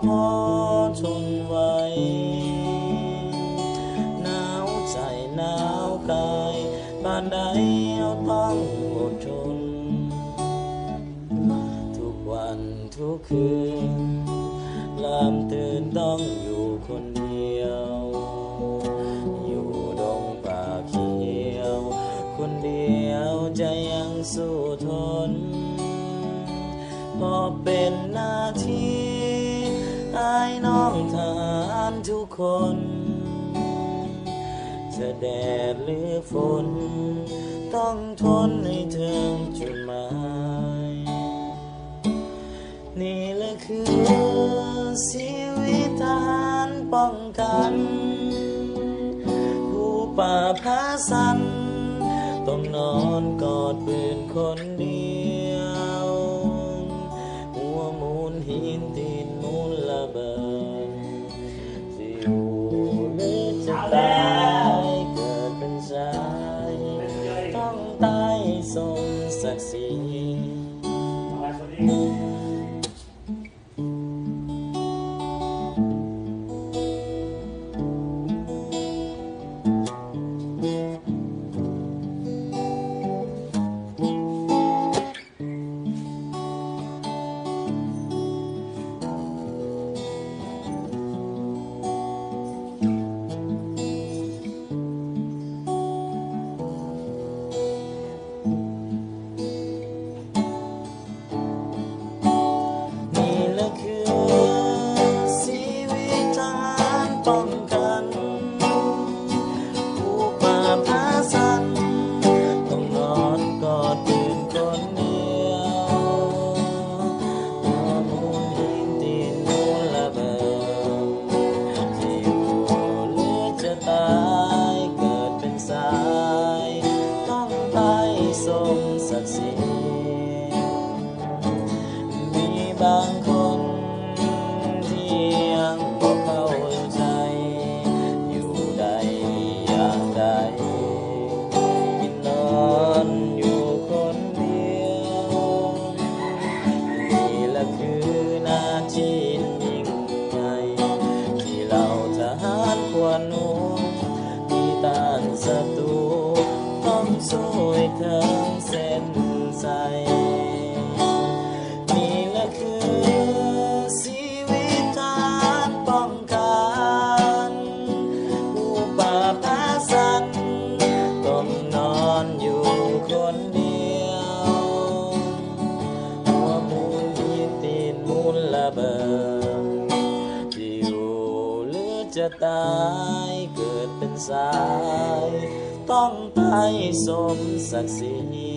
พอทนไว้หนาวใจหนาวกายปานใดเอาต้องอดทนทุกวันทุกคืนลามตื่นต้องอยู่คนเดียวอยู่ดงป่าเขียวคนเดียวใจยังสู้ทนพอเป็นหน้าที่อายน้องทหารทุกคนจะแดดหรือฝนต้องทนให้ถึงจุดหมายนี่แหละคือชีวิตทหารป้องกันผู้ป่าพาสันต้องนอนกอดปืนคนเดียวหัวมูลหินตีนมูลระเบิดสิอยู่หรือจะตายเกิดเป็นชายต้องตายสมศักดิ์ศรีป้องกันผู้ป่าพาสันต้องนอนกอดปืนคนเดียวหัวมูลหินตีนมูลระเบิดจะอยู่หรือจะตายเกิดเป็นสายต้องตายสมศักดิ์ศรีมีบางคนที่ยังบ่เข้าใจอยู่ใดอย่างใดกินนอนอยู่คนเดียวนี่แหละคือหน้าที่ยิ่งใหญ่ที่เราทหารควรรู้ที่ต้านศัตรูต้องสู้ให้ถึงเส้นชัยนี่แหละคือชีวิตทหารป้องกันผู้ป่าพาสันต้องนอนอยู่คนเดียวหัวมูลหินตีนมูลระเบิดจะอยู่หรือจะตายเกิดเป็นสายต้องตายสมศักดิ์ศรี